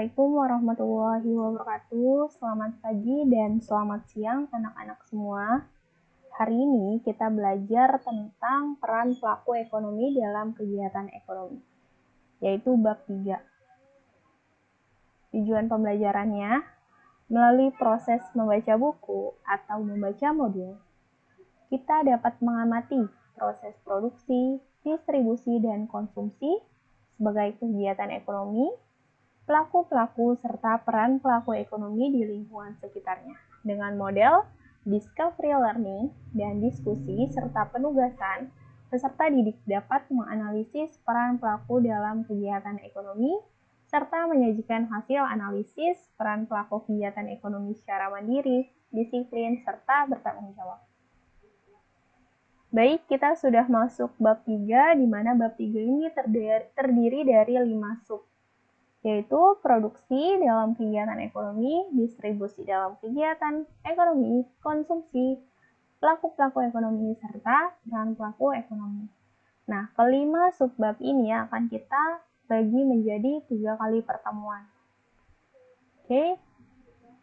Assalamualaikum warahmatullahi wabarakatuh. Selamat pagi dan selamat siang anak-anak semua. Hari ini kita belajar tentang peran pelaku ekonomi dalam kegiatan ekonomi, yaitu bab 3. Tujuan pembelajarannya, melalui proses membaca buku atau membaca modul, kita dapat mengamati proses produksi, distribusi, dan konsumsi sebagai kegiatan ekonomi, pelaku-pelaku serta peran pelaku ekonomi di lingkungan sekitarnya dengan model discovery learning dan diskusi serta penugasan. Peserta didik dapat menganalisis peran pelaku dalam kegiatan ekonomi serta menyajikan hasil analisis peran pelaku kegiatan ekonomi secara mandiri, disiplin, serta bertanggung jawab. Baik, kita sudah masuk bab 3, di mana bab 3 ini terdiri dari 5 sub, yaitu produksi dalam kegiatan ekonomi, distribusi dalam kegiatan ekonomi, konsumsi, pelaku-pelaku ekonomi, serta peran pelaku ekonomi. Nah, kelima subbab ini akan kita bagi menjadi 3 kali pertemuan. Oke,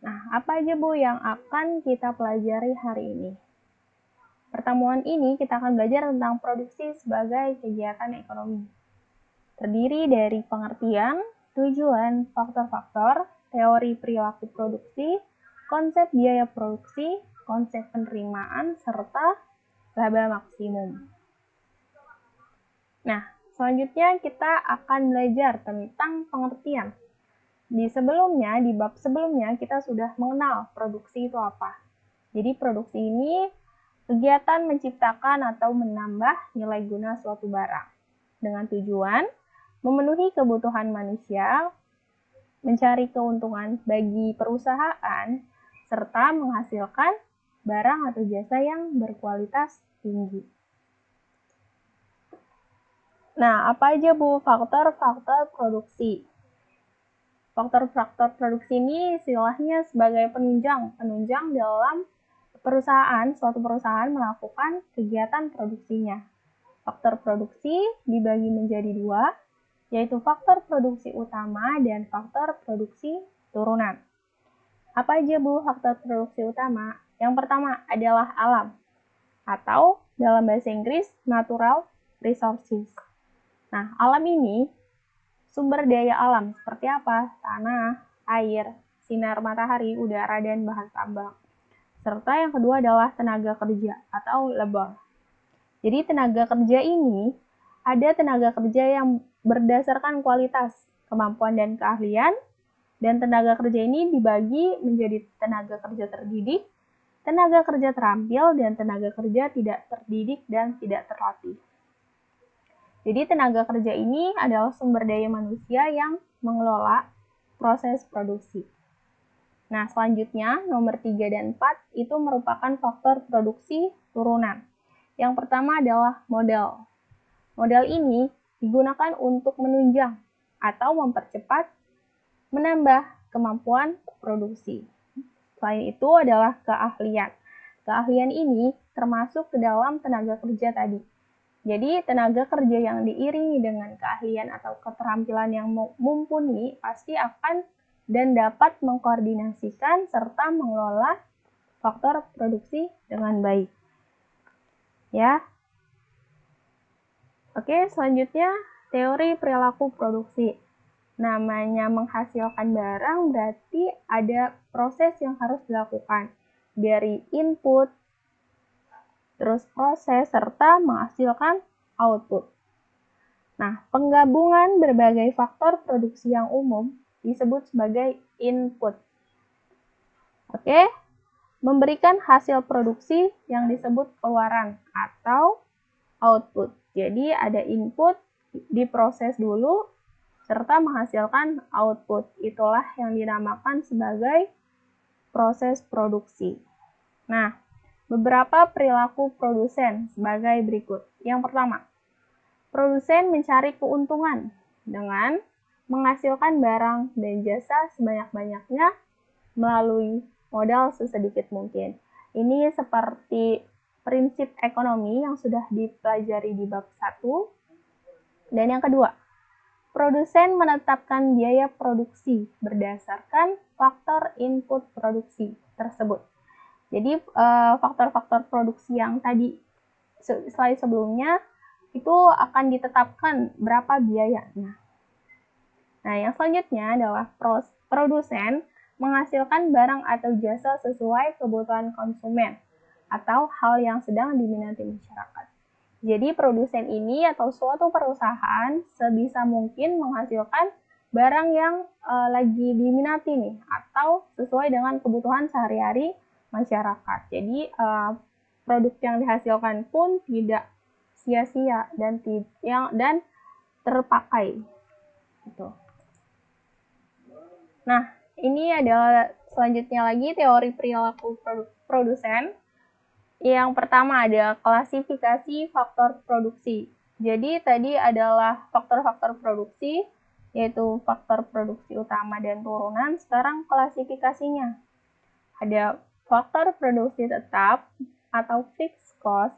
nah apa aja Bu yang akan kita pelajari hari ini? Pertemuan ini kita akan belajar tentang produksi sebagai kegiatan ekonomi. Terdiri dari pengertian, tujuan, faktor-faktor, teori perilaku produksi, konsep biaya produksi, konsep penerimaan, serta laba maksimum. Nah, selanjutnya kita akan belajar tentang pengertian. Di bab sebelumnya kita sudah mengenal produksi itu apa. Jadi produksi ini kegiatan menciptakan atau menambah nilai guna suatu barang dengan tujuan memenuhi kebutuhan manusia, mencari keuntungan bagi perusahaan, serta menghasilkan barang atau jasa yang berkualitas tinggi. Nah, apa aja Bu faktor-faktor produksi? Faktor-faktor produksi ini istilahnya sebagai penunjang dalam suatu perusahaan melakukan kegiatan produksinya. Faktor produksi dibagi menjadi 2, yaitu faktor produksi utama dan faktor produksi turunan. Apa aja Bu faktor produksi utama? Yang pertama adalah alam, atau dalam bahasa Inggris natural resources. Nah, alam ini sumber daya alam seperti apa? Tanah, air, sinar matahari, udara, dan bahan tambang. Serta yang kedua adalah tenaga kerja atau labor. Jadi tenaga kerja ini ada tenaga kerja yang berdasarkan kualitas, kemampuan, dan keahlian, dan tenaga kerja ini dibagi menjadi tenaga kerja terdidik, tenaga kerja terampil, dan tenaga kerja tidak terdidik dan tidak terlatih. Jadi tenaga kerja ini adalah sumber daya manusia yang mengelola proses produksi. Nah, selanjutnya nomor 3 dan 4 itu merupakan faktor produksi turunan. Yang pertama adalah modal. Modal ini digunakan untuk menunjang atau mempercepat, menambah kemampuan produksi. Selain itu adalah keahlian. Keahlian ini termasuk ke dalam tenaga kerja tadi. Jadi tenaga kerja yang diiringi dengan keahlian atau keterampilan yang mumpuni pasti akan dan dapat mengkoordinasikan serta mengelola faktor produksi dengan baik. Ya. Oke, selanjutnya teori perilaku produksi. Namanya menghasilkan barang berarti ada proses yang harus dilakukan dari input, terus proses, serta menghasilkan output. Nah, penggabungan berbagai faktor produksi yang umum disebut sebagai input. Oke, memberikan hasil produksi yang disebut keluaran atau output. Jadi ada input, diproses dulu, serta menghasilkan output. Itulah yang dinamakan sebagai proses produksi. Nah, beberapa perilaku produsen sebagai berikut. Yang pertama, produsen mencari keuntungan dengan menghasilkan barang dan jasa sebanyak-banyaknya melalui modal sesedikit mungkin. Ini seperti prinsip ekonomi yang sudah dipelajari di bab 1. Dan yang kedua, Produsen menetapkan biaya produksi berdasarkan faktor input produksi tersebut. Jadi faktor-faktor produksi yang tadi slide sebelumnya itu akan ditetapkan berapa biayanya. Nah, yang selanjutnya adalah produsen menghasilkan barang atau jasa sesuai kebutuhan konsumen atau hal yang sedang diminati masyarakat. Jadi produsen ini atau suatu perusahaan sebisa mungkin menghasilkan barang yang lagi diminati nih atau sesuai dengan kebutuhan sehari-hari masyarakat. Jadi produk yang dihasilkan pun tidak sia-sia dan terpakai. Gitu. Nah, ini adalah selanjutnya lagi teori perilaku produsen. Yang pertama ada klasifikasi faktor produksi. Jadi tadi adalah faktor-faktor produksi, yaitu faktor produksi utama dan turunan. Sekarang klasifikasinya. Ada faktor produksi tetap atau fixed cost,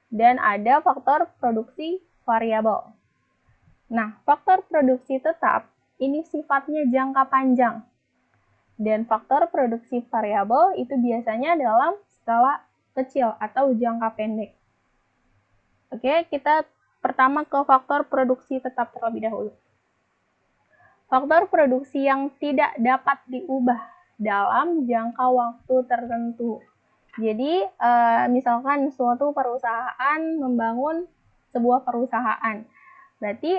dan ada faktor produksi variabel. Nah, faktor produksi tetap ini sifatnya jangka panjang. Dan faktor produksi variabel itu biasanya dalam skala kecil atau jangka pendek. Oke, kita pertama ke faktor produksi tetap terlebih dahulu. Faktor produksi yang tidak dapat diubah dalam jangka waktu tertentu. Jadi, misalkan suatu perusahaan membangun sebuah perusahaan, berarti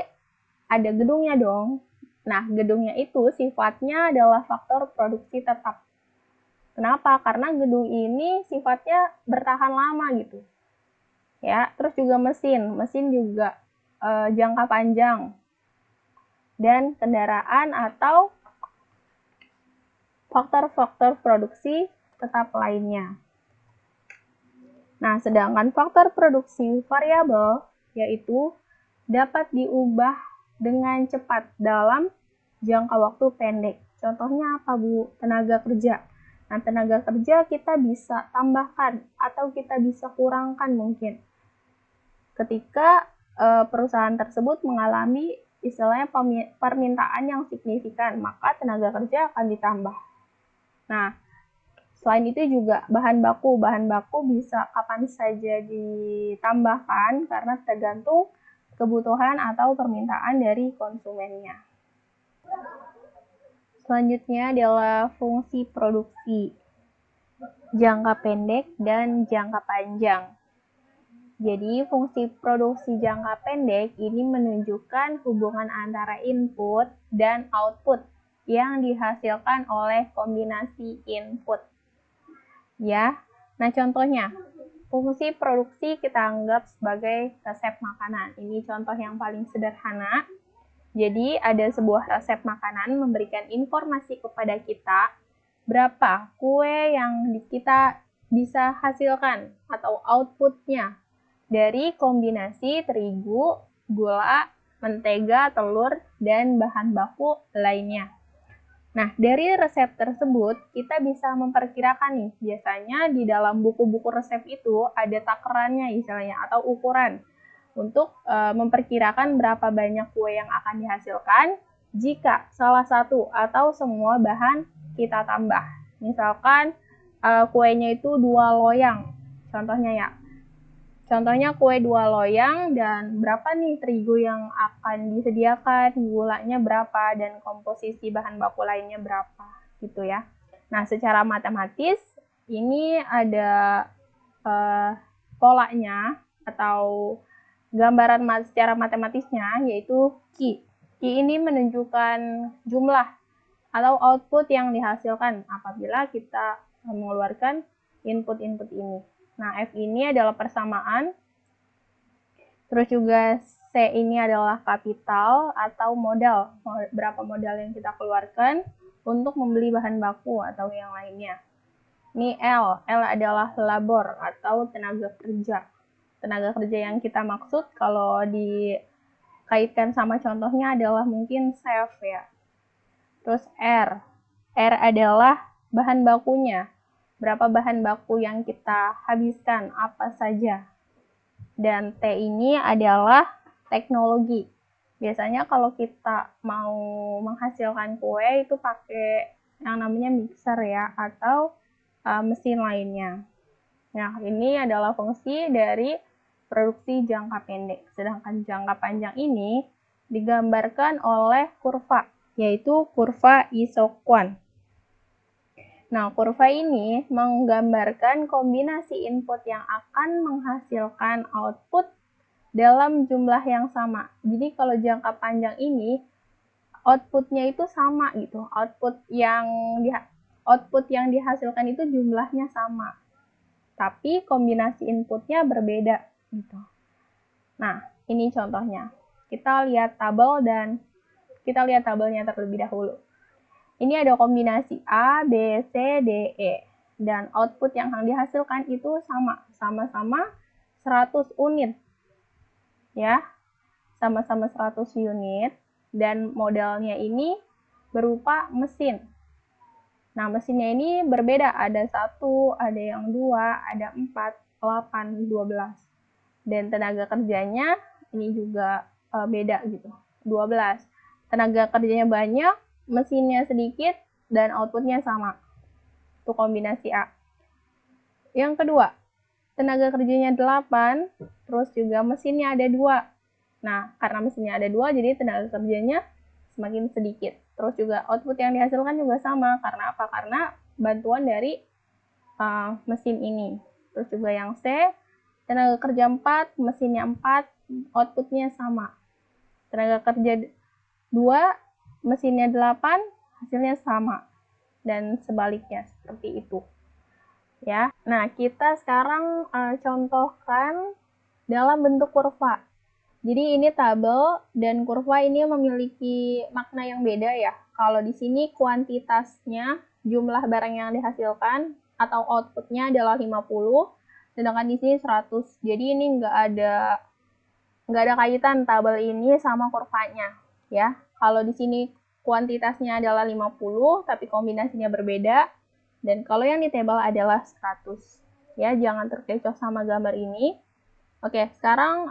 ada gedungnya dong. Nah, gedungnya itu sifatnya adalah faktor produksi tetap. Kenapa? Karena gedung ini sifatnya bertahan lama gitu. Ya, terus juga mesin juga jangka panjang. Dan kendaraan atau faktor-faktor produksi tetap lainnya. Nah, sedangkan faktor produksi variabel yaitu dapat diubah dengan cepat dalam jangka waktu pendek. Contohnya apa, Bu? Tenaga kerja. Nah, tenaga kerja kita bisa tambahkan atau kita bisa kurangkan mungkin. Ketika perusahaan tersebut mengalami istilahnya permintaan yang signifikan, maka tenaga kerja akan ditambah. Nah, selain itu juga bahan baku bisa kapan saja ditambahkan karena tergantung kebutuhan atau permintaan dari konsumennya. Selanjutnya adalah fungsi produksi jangka pendek dan jangka panjang. Jadi, fungsi produksi jangka pendek ini menunjukkan hubungan antara input dan output yang dihasilkan oleh kombinasi input. Ya, nah contohnya, fungsi produksi kita anggap sebagai resep makanan. Ini contoh yang paling sederhana. Jadi, ada sebuah resep makanan memberikan informasi kepada kita berapa kue yang kita bisa hasilkan atau outputnya dari kombinasi terigu, gula, mentega, telur, dan bahan baku lainnya. Nah, dari resep tersebut, kita bisa memperkirakan nih, biasanya di dalam buku-buku resep itu ada takarannya istilahnya atau ukuran untuk memperkirakan berapa banyak kue yang akan dihasilkan jika salah satu atau semua bahan kita tambah. Misalkan kuenya itu 2 loyang, contohnya ya. Contohnya kue 2 loyang dan berapa nih terigu yang akan disediakan, gulanya berapa, dan komposisi bahan baku lainnya berapa, gitu ya. Nah, secara matematis ini ada polanya atau gambaran secara matematisnya yaitu Q. Q ini menunjukkan jumlah atau output yang dihasilkan apabila kita mengeluarkan input-input ini. Nah, F ini adalah persamaan. Terus juga C ini adalah kapital atau modal. Berapa modal yang kita keluarkan untuk membeli bahan baku atau yang lainnya. Ini L. L adalah labor atau tenaga kerja. Tenaga kerja yang kita maksud kalau dikaitkan sama contohnya adalah mungkin chef ya. Terus R. R adalah bahan bakunya. Berapa bahan baku yang kita habiskan, apa saja. Dan T ini adalah teknologi. Biasanya kalau kita mau menghasilkan kue itu pakai yang namanya mixer ya, atau mesin lainnya. Nah, ini adalah fungsi dari produksi jangka pendek. Sedangkan jangka panjang ini digambarkan oleh kurva, yaitu kurva Isoquant. Nah, kurva ini menggambarkan kombinasi input yang akan menghasilkan output dalam jumlah yang sama. Jadi kalau jangka panjang ini outputnya itu sama gitu. Output yang dihasilkan itu jumlahnya sama. Tapi kombinasi inputnya berbeda gitu. Nah, ini contohnya. Kita lihat tabelnya terlebih dahulu. Ini ada kombinasi A, B, C, D, E. Dan output yang dihasilkan itu sama-sama 100 unit. Ya, sama-sama 100 unit. Dan modalnya ini berupa mesin. Nah, mesinnya ini berbeda. Ada 1, ada yang 2, ada 4, 8, 12. Dan tenaga kerjanya ini juga beda gitu. 12. Tenaga kerjanya banyak, mesinnya sedikit, dan outputnya sama. Itu kombinasi A. Yang kedua, tenaga kerjanya 8, terus juga mesinnya ada 2. Nah, karena mesinnya ada 2, jadi tenaga kerjanya semakin sedikit. Terus juga output yang dihasilkan juga sama. Karena apa? Karena bantuan dari mesin ini. Terus juga yang C, tenaga kerja 4, mesinnya 4, outputnya sama. Tenaga kerja 2, mesinnya 8, hasilnya sama. Dan sebaliknya, seperti itu. Ya. Nah, kita sekarang contohkan dalam bentuk kurva. Jadi ini tabel dan kurva ini memiliki makna yang beda ya. Kalau di sini kuantitasnya, jumlah barang yang dihasilkan atau outputnya adalah 50, sedangkan di sini 100. Jadi ini nggak ada kaitan tabel ini sama kurvanya ya. Kalau di sini kuantitasnya adalah 50 tapi kombinasinya berbeda, dan kalau yang di tabel adalah 100. Ya, jangan terkecoh sama gambar ini. Oke, sekarang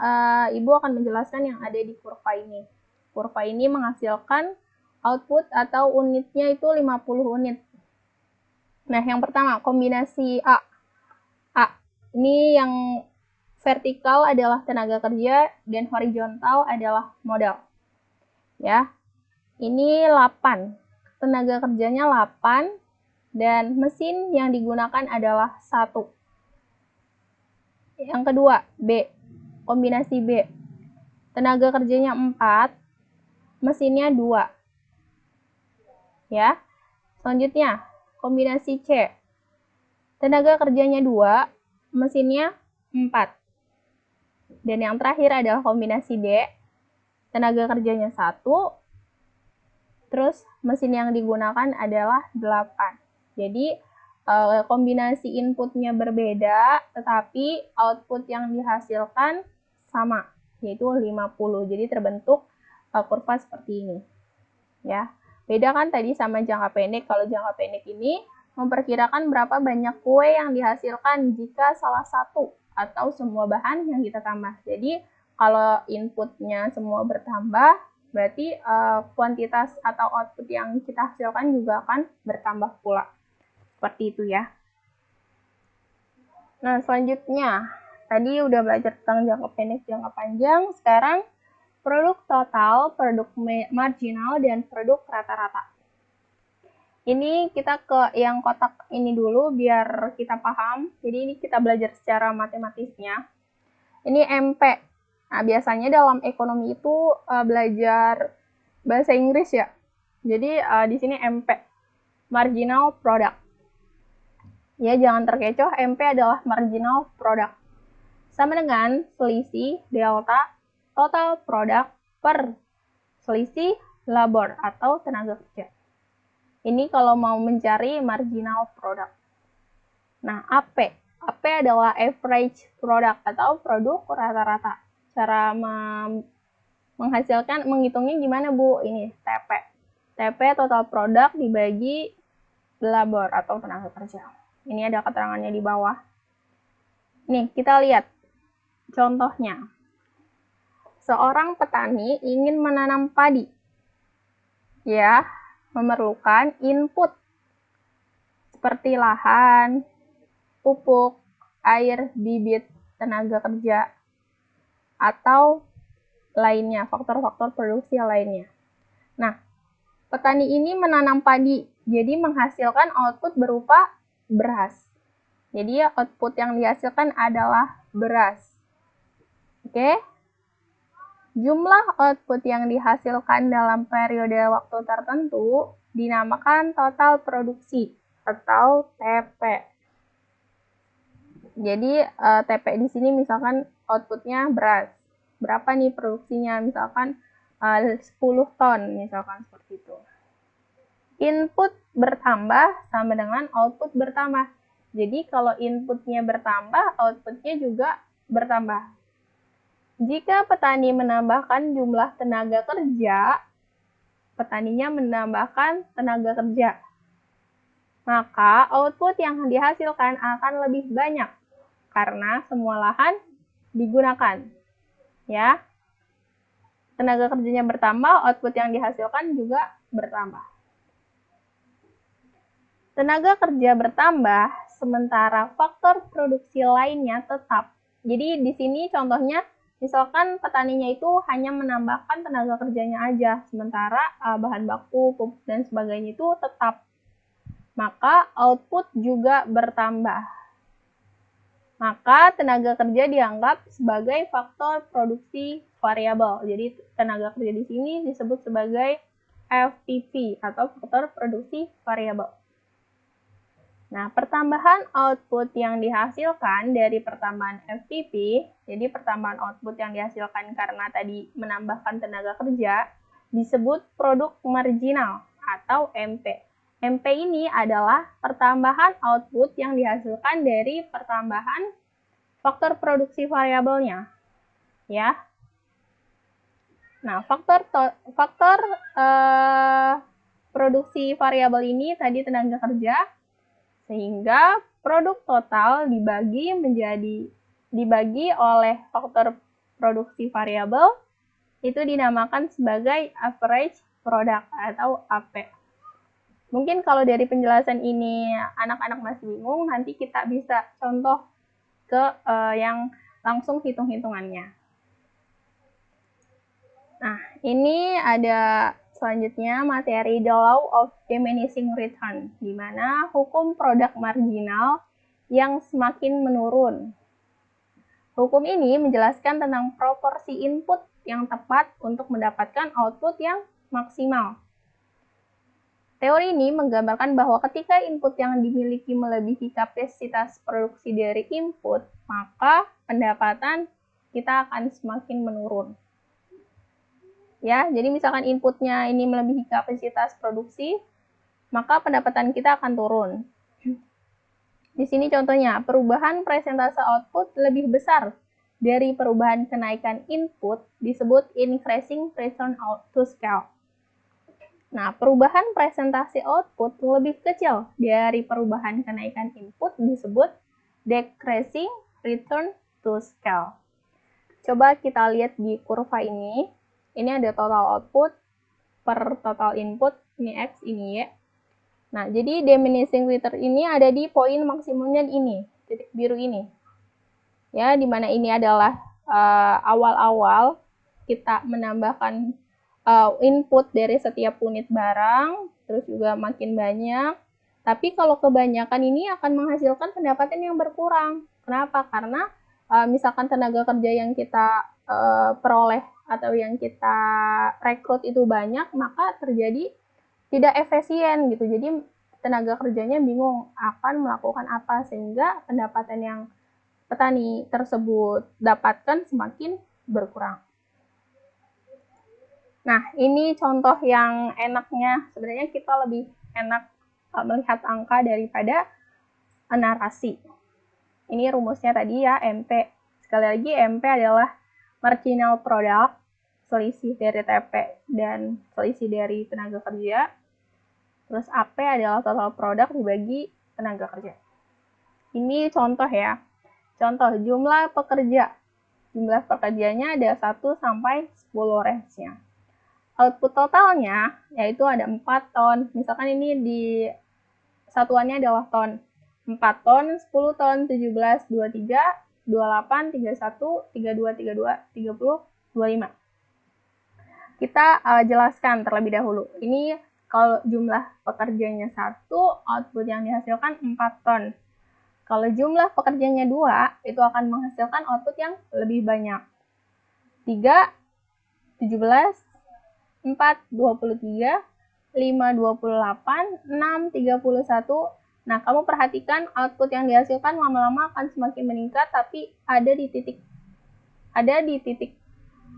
Ibu akan menjelaskan yang ada di kurva ini. Kurva ini menghasilkan output atau unitnya itu 50 unit. Nah, yang pertama kombinasi A. Ini yang vertikal adalah tenaga kerja dan horizontal adalah modal. Ya. Ini 8. Tenaga kerjanya 8 dan mesin yang digunakan adalah 1. Yang kedua, B. Kombinasi B. Tenaga kerjanya 4, mesinnya 2. Ya. Selanjutnya, kombinasi C. Tenaga kerjanya 2, mesinnya 4. Dan yang terakhir adalah kombinasi D. Tenaga kerjanya 1, terus mesin yang digunakan adalah 8. Jadi kombinasi inputnya berbeda, tetapi output yang dihasilkan sama, yaitu 50. Jadi terbentuk kurva seperti ini. Ya. Beda kan tadi sama jangka pendek. Kalau jangka pendek ini memperkirakan berapa banyak kue yang dihasilkan jika salah satu atau semua bahan yang kita tambah. Jadi kalau inputnya semua bertambah, berarti kuantitas atau output yang kita hasilkan juga akan bertambah pula. Seperti itu ya. Nah, selanjutnya, tadi udah belajar tentang jangka pendek, jangka panjang. Sekarang produk total, produk marginal, dan produk rata-rata. Ini kita ke yang kotak ini dulu biar kita paham. Jadi ini kita belajar secara matematisnya. Ini MP. Nah, biasanya dalam ekonomi itu belajar bahasa Inggris ya. Jadi di sini MP, marginal product. Ya, jangan terkecoh, MP adalah marginal product. Sama dengan selisih delta total product per selisih labor atau tenaga kerja. Ini kalau mau mencari marginal product. Nah, AP. AP adalah average product atau produk rata-rata. Cara menghitungnya gimana, Bu? Ini TP. TP total product dibagi labor atau tenaga kerja. Ini ada keterangannya di bawah. Nih, kita lihat contohnya. seorang petani ingin menanam padi, ya, memerlukan input seperti lahan, pupuk, air, bibit, tenaga kerja, atau lainnya, faktor-faktor produksi lainnya. Nah, petani ini menanam padi, jadi menghasilkan output berupa beras. Jadi output yang dihasilkan adalah beras. Oke? Jumlah output yang dihasilkan dalam periode waktu tertentu dinamakan total produksi atau TP. Jadi TP di sini misalkan outputnya beras. Berapa nih produksinya? Misalkan 10 ton, misalkan seperti itu. Input bertambah sama dengan output bertambah. Jadi kalau inputnya bertambah, outputnya juga bertambah. Jika petani menambahkan jumlah tenaga kerja, petaninya menambahkan tenaga kerja, maka output yang dihasilkan akan lebih banyak karena semua lahan digunakan. Ya, tenaga kerjanya bertambah, output yang dihasilkan juga bertambah. Tenaga kerja bertambah, sementara faktor produksi lainnya tetap. Jadi di sini contohnya, misalkan petaninya itu hanya menambahkan tenaga kerjanya aja, sementara bahan baku, pupuk, dan sebagainya itu tetap. Maka output juga bertambah. Maka tenaga kerja dianggap sebagai faktor produksi variabel. Jadi tenaga kerja di sini disebut sebagai FPV atau faktor produksi variabel. Nah, pertambahan output yang dihasilkan dari pertambahan FPP, jadi pertambahan output yang dihasilkan karena tadi menambahkan tenaga kerja, disebut produk marginal atau MP. MP ini adalah pertambahan output yang dihasilkan dari pertambahan faktor produksi variabelnya. Ya. Nah, faktor produksi variabel ini tadi tenaga kerja, sehingga produk total dibagi oleh faktor produksi variabel itu dinamakan sebagai average product atau AP. Mungkin kalau dari penjelasan ini anak-anak masih bingung, nanti kita bisa contoh ke yang langsung hitung-hitungannya. Nah, ini ada selanjutnya materi The Law of Diminishing Return, di mana hukum produk marginal yang semakin menurun. Hukum ini menjelaskan tentang proporsi input yang tepat untuk mendapatkan output yang maksimal. Teori ini menggambarkan bahwa ketika input yang dimiliki melebihi kapasitas produksi dari input, maka pendapatan kita akan semakin menurun. Ya, jadi misalkan inputnya ini melebihi kapasitas produksi, maka pendapatan kita akan turun. Di sini contohnya, perubahan persentase output lebih besar dari perubahan kenaikan input disebut increasing return to scale. Nah, perubahan presentasi output lebih kecil dari perubahan kenaikan input disebut decreasing return to scale. Coba kita lihat di kurva ini. Ini ada total output per total input, ini X, ini Y. Nah, jadi diminishing return ini ada di poin maksimumnya ini, titik biru ini. Ya, di mana ini adalah awal-awal kita menambahkan input dari setiap unit barang, terus juga makin banyak. Tapi kalau kebanyakan ini akan menghasilkan pendapatan yang berkurang. Kenapa? Karena misalkan tenaga kerja yang kita peroleh atau yang kita rekrut itu banyak, maka terjadi tidak efisien gitu. Jadi tenaga kerjanya bingung akan melakukan apa, sehingga pendapatan yang petani tersebut dapatkan semakin berkurang. Nah, ini contoh yang enaknya. Sebenarnya kita lebih enak melihat angka daripada narasi. Ini rumusnya tadi ya, MP. Sekali lagi, MP adalah marginal product, selisih dari TP dan selisih dari tenaga kerja. Terus AP adalah total product dibagi tenaga kerja. Ini contoh ya. Contoh jumlah pekerja jumlah pekerjanya ada 1 sampai 10 range-nya. Output totalnya yaitu ada 4 ton. Misalkan ini di satuannya adalah ton. 4 ton, 10 ton, 17, 23, 28, 31, 32, 32, 30, 25. Kita jelaskan terlebih dahulu. Ini kalau jumlah pekerjanya 1, output yang dihasilkan 4 ton. Kalau jumlah pekerjanya 2, itu akan menghasilkan output yang lebih banyak. 3, 17, 4, 23, 5, 28, 6, 31. Nah, kamu perhatikan output yang dihasilkan lama-lama akan semakin meningkat, tapi ada di titik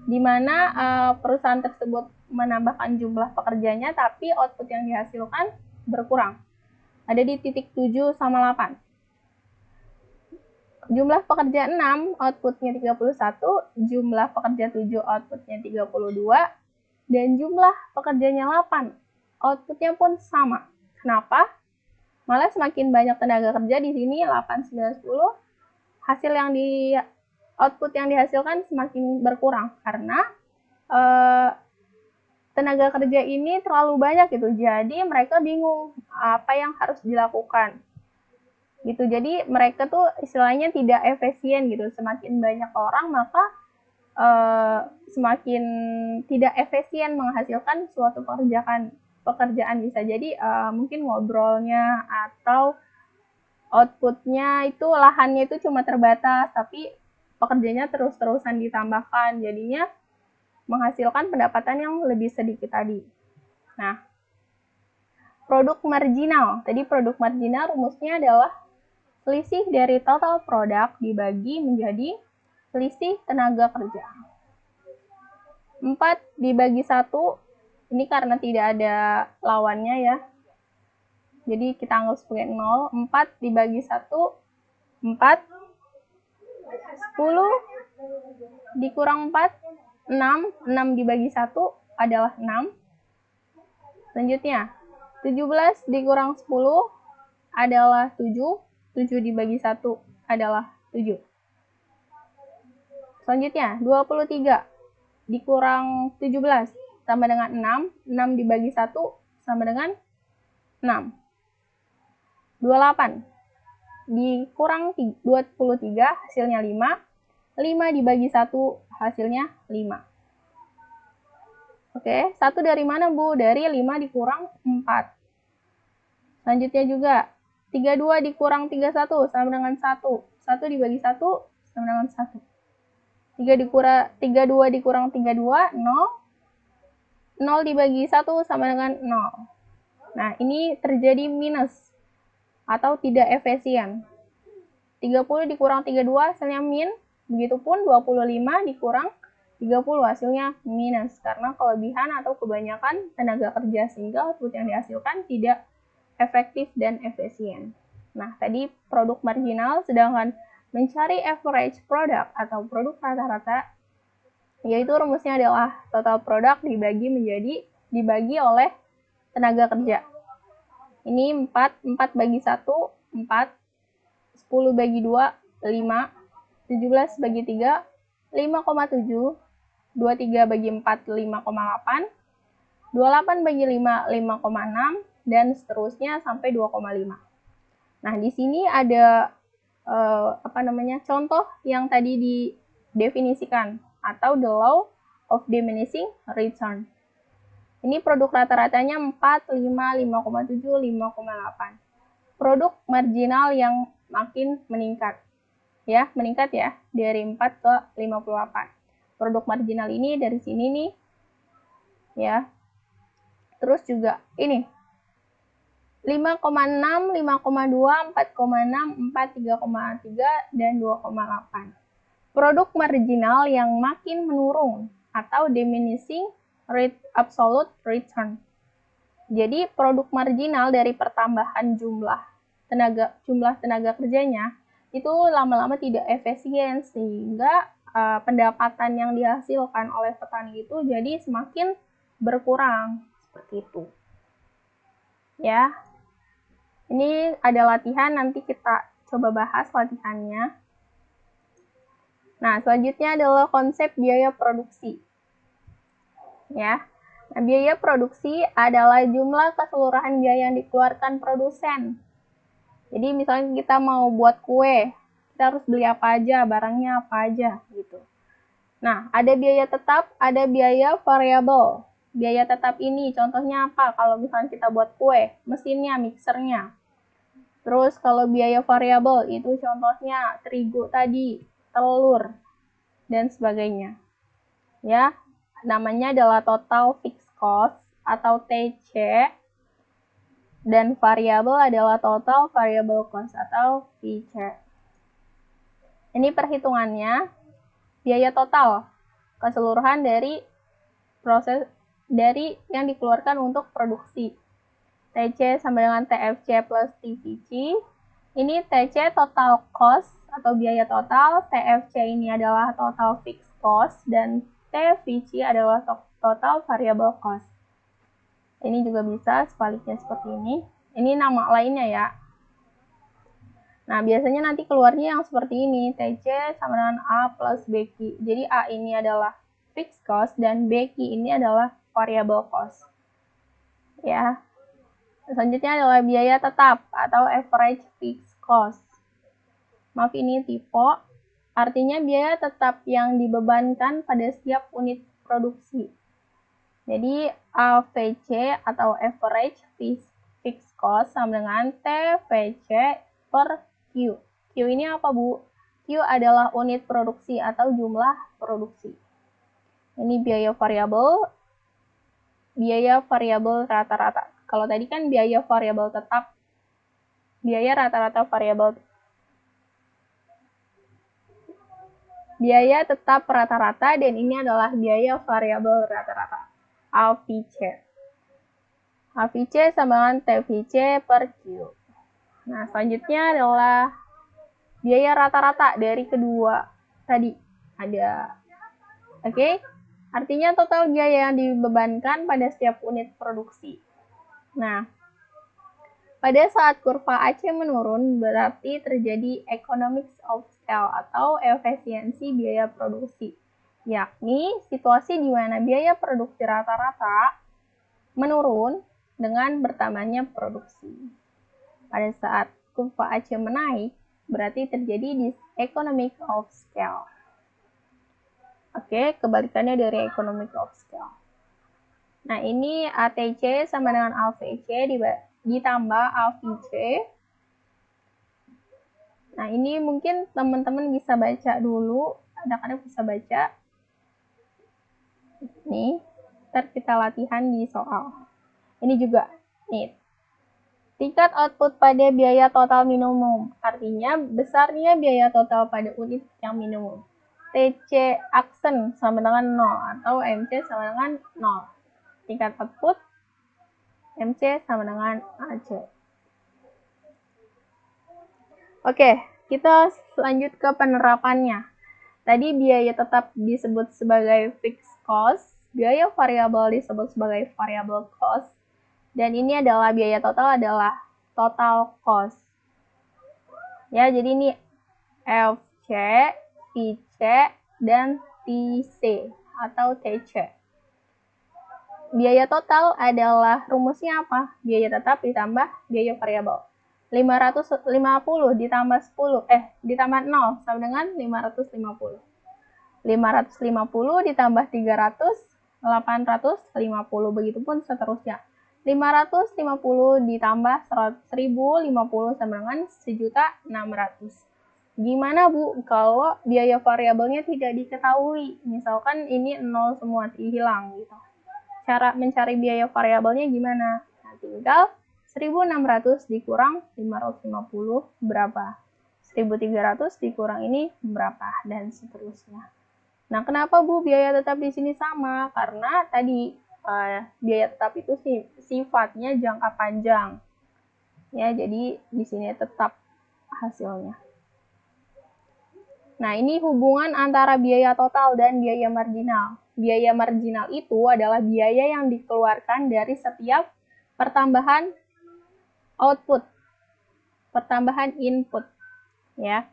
di mana perusahaan tersebut menambahkan jumlah pekerjanya, tapi output yang dihasilkan berkurang. Ada di titik 7 sama 8. Jumlah pekerja 6, outputnya 31, jumlah pekerja 7, outputnya 32, dan jumlah pekerjanya 8, outputnya pun sama. Kenapa? Malah semakin banyak tenaga kerja di sini, 8, 9, 10, hasil yang output yang dihasilkan semakin berkurang karena tenaga kerja ini terlalu banyak gitu. Jadi mereka bingung apa yang harus dilakukan. Gitu. Jadi mereka tuh istilahnya tidak efisien gitu. Semakin banyak orang maka semakin tidak efisien menghasilkan suatu pekerjaan bisa jadi mungkin ngobrolnya atau outputnya itu lahannya itu cuma terbatas, tapi pekerjanya terus-terusan ditambahkan, jadinya menghasilkan pendapatan yang lebih sedikit tadi. Nah, produk marginal. Tadi produk marginal rumusnya adalah selisih dari total produk dibagi menjadi selisih tenaga kerja. 4 dibagi 1, ini karena tidak ada lawannya ya. Jadi kita anggap sebagai 0. 4 dibagi 1, 4. 10 dikurang 4, 6. 6 dibagi 1 adalah 6. Selanjutnya, 17 dikurang 10 adalah 7. 7 dibagi 1 adalah 7. Selanjutnya, 23 dikurang 17 sama dengan 6. 6 dibagi 1 sama dengan 6. 28 dikurang 23 hasilnya 5. 5 dibagi 1 hasilnya 5. Oke, 1 dari mana Bu? Dari 5 dikurang 4. Selanjutnya juga, 32 dikurang 31 sama dengan 1. 1 dibagi 1 sama dengan 1. 32 dikurang 32, 0. 0 dibagi 1 sama dengan 0. Nah, ini terjadi minus atau tidak efisien. 30 dikurang 32 hasilnya min. Begitupun 25 dikurang 30 hasilnya minus. Karena kelebihan atau kebanyakan tenaga kerja sehingga output yang dihasilkan tidak efektif dan efisien. Nah, tadi produk marginal, sedangkan mencari average product atau produk rata-rata, yaitu rumusnya adalah total produk dibagi oleh tenaga kerja. Ini 4 bagi 1, 4, 10 bagi 2, 5, 17 bagi 3, 5,7, 23 bagi 4, 5,8, 28 bagi 5, 5,6, dan seterusnya sampai 2,5. Nah, di sini ada contoh yang tadi didefinisikan atau the law of diminishing return. Ini produk rata-ratanya 4, 5, 5,7, 5,8. Produk marginal yang makin meningkat. Ya, meningkat ya, dari 4 ke 58. Produk marginal ini dari sini nih. Ya. Terus juga ini 5,6, 5,2, 4,6, 4, 3,3, dan 2,8. Produk marginal yang makin menurun atau diminishing rate absolute return. Jadi produk marginal dari pertambahan jumlah tenaga kerjanya itu lama-lama tidak efisien sehingga pendapatan yang dihasilkan oleh petani itu jadi semakin berkurang seperti itu. Ya. Ini ada latihan, nanti kita coba bahas latihannya. Nah, selanjutnya adalah konsep biaya produksi. Ya. Nah, biaya produksi adalah jumlah keseluruhan biaya yang dikeluarkan produsen. Jadi misalnya kita mau buat kue, kita harus beli apa aja, barangnya apa aja gitu. Nah, ada biaya tetap, ada biaya variabel. Biaya tetap ini contohnya apa? Kalau misalnya kita buat kue, mesinnya, mixernya. Terus kalau biaya variabel itu contohnya terigu tadi, telur, dan sebagainya. Ya, namanya adalah total fixed cost atau TC, dan variabel adalah total variable cost atau VC. Ini perhitungannya biaya total keseluruhan dari proses dari yang dikeluarkan untuk produksi. TC sama dengan TFC plus TVC. Ini TC total cost atau biaya total, TFC ini adalah total fixed cost, dan TVC adalah total variable cost. Ini juga bisa sebaliknya seperti ini. Ini nama lainnya ya. Nah, biasanya nanti keluarnya yang seperti ini, TC sama dengan A plus BQ. Jadi A ini adalah fixed cost dan BQ ini adalah variable cost. Ya. Selanjutnya adalah biaya tetap atau average fixed cost. Maaf, ini typo. Artinya biaya tetap yang dibebankan pada setiap unit produksi. Jadi AVC atau average fixed cost sama dengan TVC per Q. Q ini apa, Bu? Q adalah unit produksi atau jumlah produksi. Ini biaya variabel rata-rata. Kalau tadi kan biaya variabel tetap, biaya rata-rata variabel. Biaya tetap rata-rata, dan ini adalah biaya variabel rata-rata. AVC. AVC sama dengan TVC per Q. Nah, selanjutnya adalah biaya rata-rata dari kedua tadi. Ada. Oke? Artinya total biaya yang dibebankan pada setiap unit produksi. Nah, pada saat kurva AC menurun, berarti terjadi economics of scale atau efisiensi biaya produksi. Yakni situasi di mana biaya produksi rata-rata menurun dengan bertambahnya produksi. Pada saat kurva AC menaik, berarti terjadi economic of scale. Oke, kebalikannya dari economic of scale. Nah, ini ATC sama dengan AVC ditambah AVC. Nah, ini mungkin teman-teman bisa baca dulu, anak-anak bisa baca. Nih, ntar kita latihan di soal. Ini juga, nih. Tingkat output pada biaya total minimum, artinya besarnya biaya total pada unit yang minimum. TC aksen sama dengan 0 atau MC sama dengan 0. Tingkat output MC sama dengan AC. Oke, kita lanjut ke penerapannya. Tadi biaya tetap disebut sebagai fixed cost, biaya variabel disebut sebagai variable cost, dan ini adalah biaya total adalah total cost. Ya, jadi ini FC, PC, dan TC atau TC. Biaya total adalah rumusnya apa? Biaya tetap ditambah biaya variabel. 550 ditambah 10, ditambah 0 sama dengan 550. 550 ditambah 300, 850, begitupun seterusnya. 550 ditambah 1050 sama dengan 1.600. Gimana, Bu, kalau biaya variabelnya tidak diketahui? Misalkan ini 0 semua, hilang gitu. Cara mencari biaya variabelnya gimana? Nah, tinggal 1.600 dikurang 550 berapa? 1.300 dikurang ini berapa? Dan seterusnya. Nah, kenapa, Bu, biaya tetap di sini sama? Karena tadi biaya tetap itu sifatnya jangka panjang. Ya, jadi di sini tetap hasilnya. Nah, ini hubungan antara biaya total dan biaya marginal. Biaya marginal itu adalah biaya yang dikeluarkan dari setiap pertambahan output, pertambahan input, ya.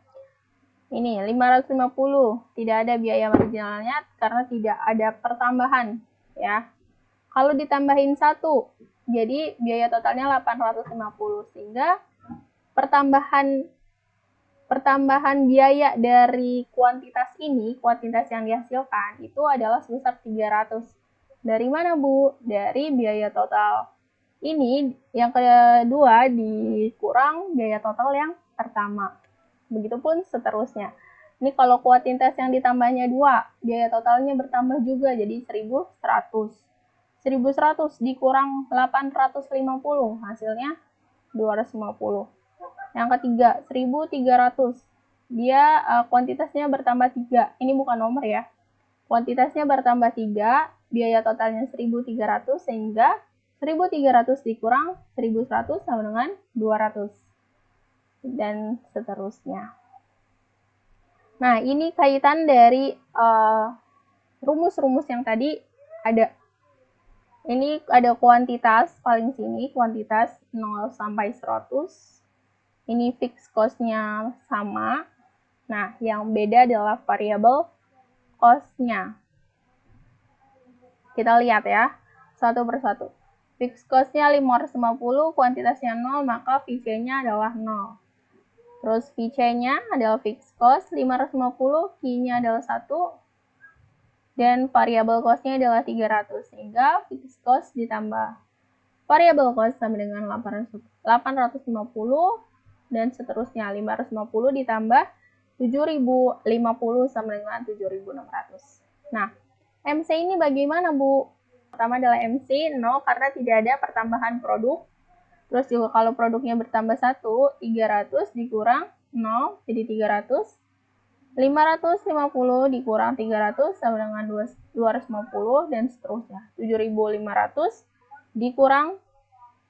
Ini 550, tidak ada biaya marginalnya karena tidak ada pertambahan ya. Kalau ditambahin 1, jadi biaya totalnya 850 sehingga pertambahan biaya dari kuantitas yang dihasilkan itu adalah sebesar 300. Dari mana, Bu? Dari biaya total ini yang kedua dikurang biaya total yang pertama. Begitupun seterusnya. Ini kalau kuantitas yang ditambahnya 2, biaya totalnya bertambah juga jadi 1100. 1100 dikurang 850, hasilnya 250. Yang ketiga, 1300. Dia kuantitasnya bertambah 3. Ini bukan nomor ya. Kuantitasnya bertambah 3, biaya totalnya 1300 sehingga 1300 dikurang 1100 sama dengan 200. Dan seterusnya. Nah, ini kaitan dari rumus-rumus yang tadi ada. Ini ada kuantitas, paling sini kuantitas 0 sampai 100. Ini fixed cost-nya sama. Nah, yang beda adalah variable cost-nya. Kita lihat ya, satu persatu. Fixed cost-nya 550, kuantitasnya 0, maka VC-nya adalah 0. Terus VC-nya adalah fixed cost 550, Q-nya adalah 1, dan variable cost-nya adalah 300. Sehingga fixed cost ditambah variable cost sama dengan 850 dan seterusnya. 550 ditambah 7050 sama dengan 7600. Nah, MC ini bagaimana, Bu? Pertama adalah MC 0 karena tidak ada pertambahan produk. Terus juga kalau produknya bertambah 1, 300 dikurang 0 jadi 300. 550 dikurang 300 sama dengan 250 dan seterusnya. 7500 dikurang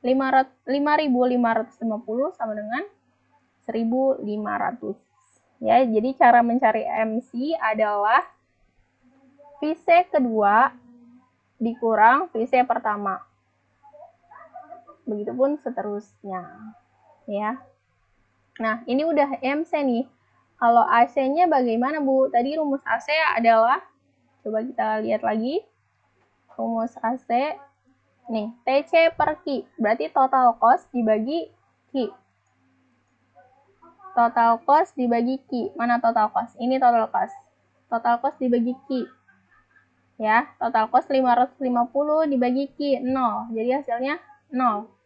5550 sama dengan 1500. Ya, jadi cara mencari MC adalah VC kedua dikurang VC pertama. Begitupun seterusnya. Ya. Nah, ini udah MC nih. Kalau AC-nya bagaimana, Bu? Tadi rumus AC adalah, coba kita lihat lagi. Rumus AC, nih, TC per Q. Berarti total cost dibagi Q. Total cost dibagi Q. Mana total cost? Ini total cost. Total cost dibagi Q. Ya, total cost 550 dibagi Q, 0. Jadi hasilnya 0.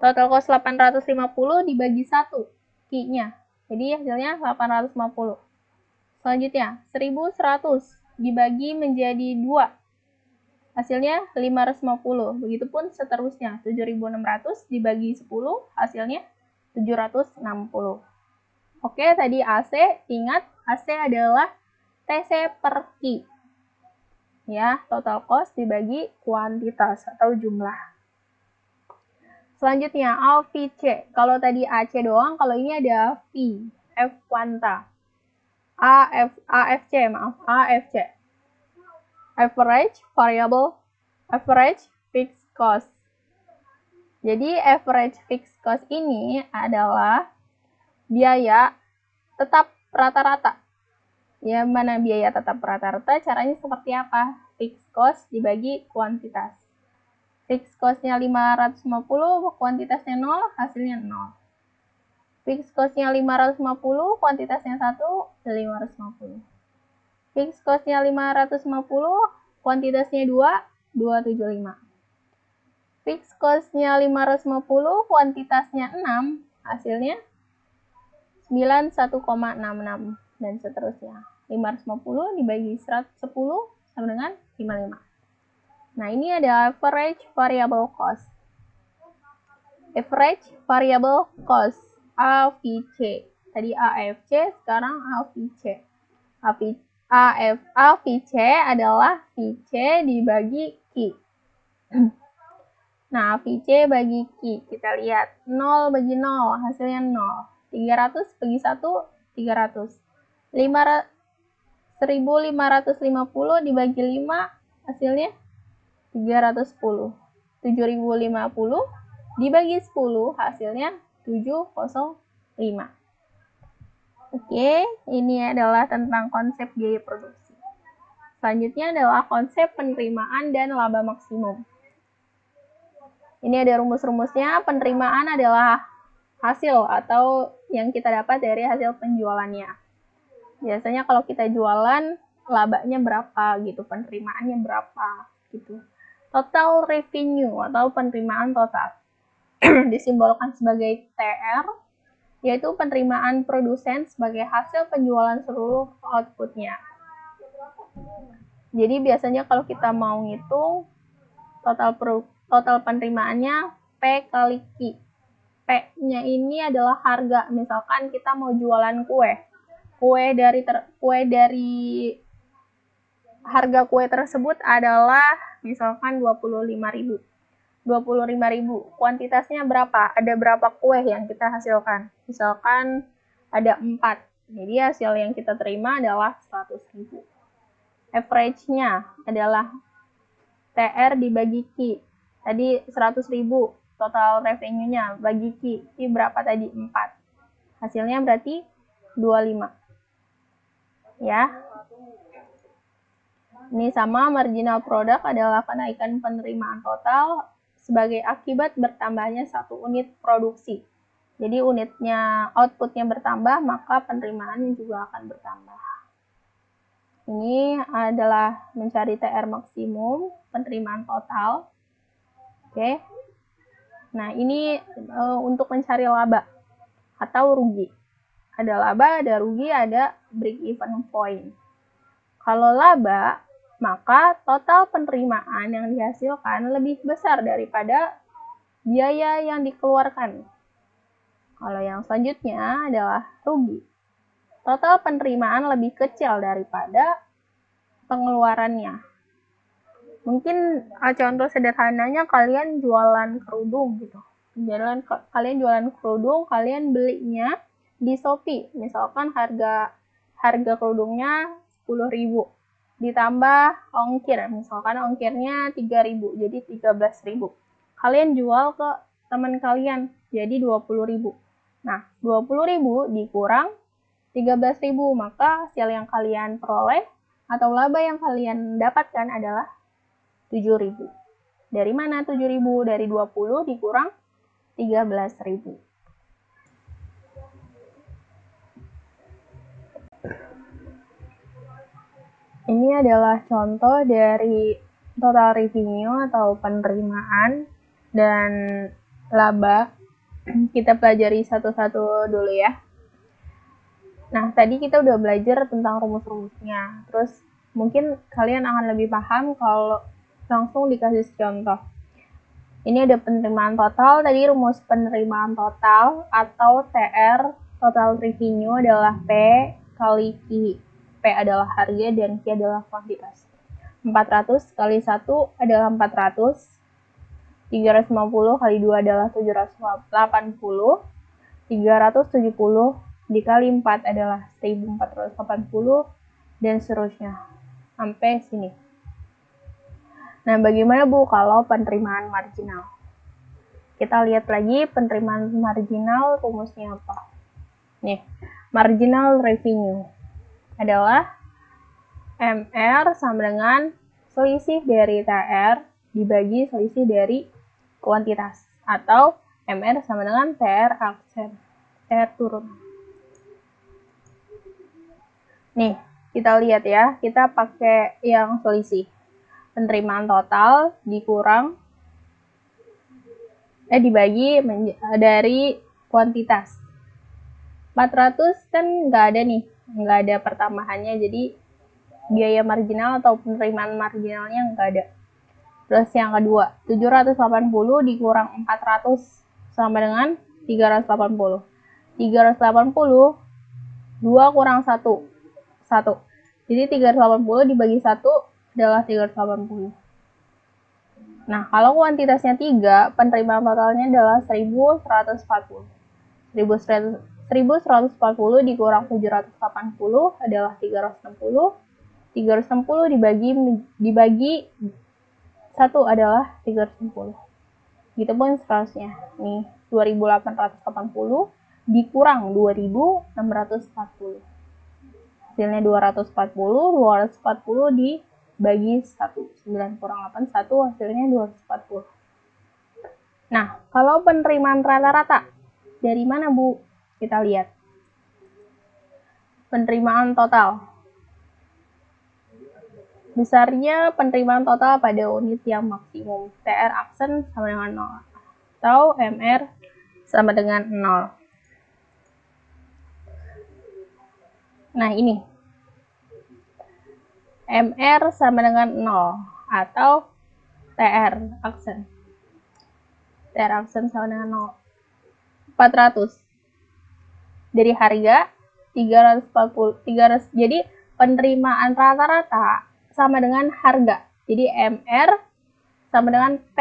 Total cost 850 dibagi 1, Q-nya. Jadi hasilnya 850. Selanjutnya, 1100 dibagi menjadi 2. Hasilnya 550. Begitupun seterusnya, 7600 dibagi 10, hasilnya 760. Oke, tadi AC, ingat AC adalah TC per Q. Ya, total cost dibagi kuantitas atau jumlah. Selanjutnya, AVC. Kalau tadi AC doang, kalau ini ada V, F kuanta. AFC. Average fixed cost. Jadi, average fixed cost ini adalah biaya tetap rata-rata. Ya, mana biaya tetap rata-rata? Caranya seperti apa? Fixed cost dibagi kuantitas. Fixed cost-nya 550, kuantitasnya 0, hasilnya 0. Fixed cost-nya 550, kuantitasnya 1, 550. Fixed cost-nya 550, kuantitasnya 2, 275. Fixed cost-nya 550, kuantitasnya 6, hasilnya 91,66 dan seterusnya. 550 dibagi 110 sama dengan 55. Nah, ini ada average variable cost. Average variable cost, AVC. Tadi AFC, sekarang AVC. AVC adalah VC dibagi Q. Nah, VC bagi Q. Kita lihat. 0 bagi 0, hasilnya 0. 300 bagi 1, 300. 1550 dibagi 5, hasilnya 310. 7050 dibagi 10, hasilnya 705. Oke, ini adalah tentang konsep biaya produksi. Selanjutnya adalah konsep penerimaan dan laba maksimum. Ini ada rumus-rumusnya. Penerimaan adalah hasil atau yang kita dapat dari hasil penjualannya. Biasanya kalau kita jualan, labanya berapa gitu, penerimaannya berapa gitu. Total revenue atau penerimaan total disimbolkan sebagai TR, yaitu penerimaan produsen sebagai hasil penjualan seluruh outputnya. Jadi biasanya kalau kita mau ngitung total penerimaannya P kali Q. P-nya ini adalah harga. Misalkan kita mau jualan kue dari harga kue tersebut adalah misalkan 25.000. 25.000. Kuantitasnya berapa? Ada berapa kue yang kita hasilkan? Misalkan ada 4. Jadi hasil yang kita terima adalah 100.000. Average-nya adalah TR dibagi Q. Tadi 100.000 total revenue-nya, bagi Q. Q berapa tadi? 4. Hasilnya berarti 25. Ya. Ini sama marginal product adalah kenaikan penerimaan total sebagai akibat bertambahnya satu unit produksi. Jadi unitnya, outputnya bertambah, maka penerimaannya juga akan bertambah. Ini adalah mencari TR maksimum, penerimaan total. Oke. Nah, ini untuk mencari laba atau rugi. Ada laba, ada rugi, ada break even point. Kalau laba, maka total penerimaan yang dihasilkan lebih besar daripada biaya yang dikeluarkan. Kalau yang selanjutnya adalah rugi. Total penerimaan lebih kecil daripada pengeluarannya. Mungkin contoh sederhananya kalian jualan kerudung gitu. Kalian jualan kerudung, kalian belinya di Shopee. Misalkan harga kerudungnya 10.000. Ditambah ongkir, misalkan ongkirnya 3.000, jadi 13.000. Kalian jual ke teman kalian, jadi 20.000. Nah, 20.000 dikurang 13.000, maka hasil yang kalian peroleh atau laba yang kalian dapatkan adalah 7.000. Dari mana 7.000? Dari 20 dikurang 13.000. Ini adalah contoh dari total revenue atau penerimaan dan laba. Kita pelajari satu-satu dulu ya. Nah, tadi kita udah belajar tentang rumus-rumusnya. Terus mungkin kalian akan lebih paham kalau langsung dikasih contoh. Ini ada penerimaan total. Tadi rumus penerimaan total atau TR, total revenue adalah P kali Q. P adalah harga dan Q adalah kuantitas. 400 kali 1 adalah 400. 350 kali 2 adalah 780. 370 dikali 4 adalah 1480 dan seterusnya sampai sini. Nah, bagaimana Bu kalau penerimaan marginal? Kita lihat lagi penerimaan marginal rumusnya apa. Nih, marginal revenue adalah MR sama dengan selisih dari TR dibagi selisih dari kuantitas, atau MR sama dengan TR aksen, TR turun. Nih, kita lihat ya, kita pakai yang selisih. Penerimaan total dikurang dibagi dari kuantitas. 400 kan nggak ada nih, nggak ada pertambahannya, jadi biaya marginal atau penerimaan marginalnya nggak ada. Terus yang kedua, 780 dikurang 400 sama dengan 380. 380, 2 kurang 1, 1. Jadi 380 dibagi 1 adalah 380. Nah, kalau kuantitasnya 3, penerimaan totalnya adalah 1140. 1140 dikurang 780 adalah 360. 360 dibagi 1 adalah 360. Gitu pun seterusnya. Nih, 2880 dikurang 2.640. Hasilnya 240 dibagi 1. 9 kurang 8, 1 hasilnya 240. Nah, kalau penerimaan rata-rata, dari mana Bu? Kita lihat. Penerimaan total. Besarnya penerimaan total pada unit yang maksimum. TR aksen sama dengan 0. Atau MR sama dengan 0. Nah, ini. MR sama dengan 0. Atau TR aksen. TR aksen sama dengan 0. 400. Dari harga 340. Jadi, penerimaan rata-rata sama dengan harga. Jadi MR sama dengan P.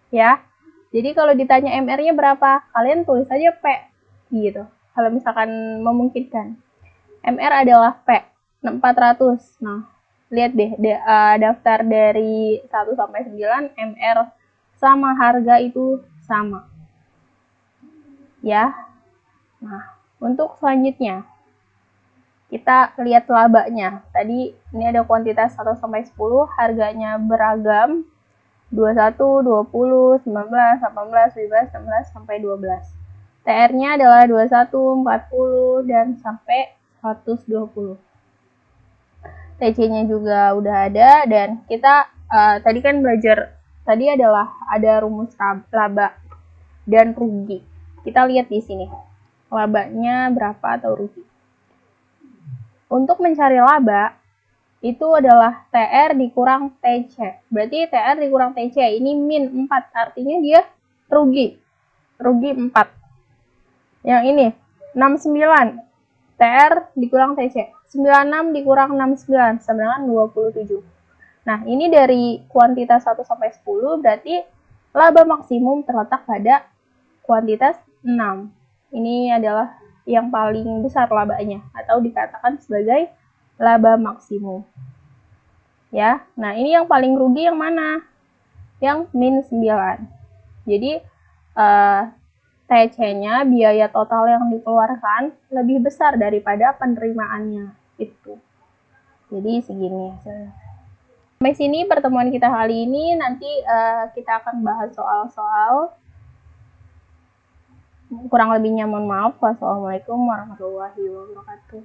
Ya. Jadi kalau ditanya MR-nya berapa, kalian tulis aja P gitu. Kalau misalkan memungkinkan. MR adalah P 400. Nah, lihat deh daftar dari 1 sampai 9 MR sama harga itu sama. Ya. Nah, untuk selanjutnya kita lihat labanya. Tadi ini ada kuantitas 1 sampai 10, harganya beragam. 21, 20, 19, 18, 17, 16 sampai 12. TR-nya adalah 21, 40 dan sampai 120. TC-nya juga udah ada dan kita tadi kan belajar tadi adalah ada rumus laba dan rugi. Kita lihat di sini. Labanya berapa atau rugi. Untuk mencari laba, itu adalah TR dikurang TC. Berarti TR dikurang TC, ini min 4, artinya dia rugi. Rugi 4. Yang ini, 69. TR dikurang TC. 96 dikurang 69, sama dengan 27. Nah, ini dari kuantitas 1 sampai 10, berarti laba maksimum terletak pada kuantitas 6. Ini adalah yang paling besar labanya atau dikatakan sebagai laba maksimum. Ya. Nah, ini yang paling rugi yang mana? Yang min 9. Jadi TC-nya biaya total yang dikeluarkan lebih besar daripada penerimaannya itu. Jadi segini hasilnya. Sampai sini pertemuan kita kali ini. Nanti kita akan bahas soal-soal. Kurang lebihnya mohon maaf. Wassalamualaikum warahmatullahi wabarakatuh.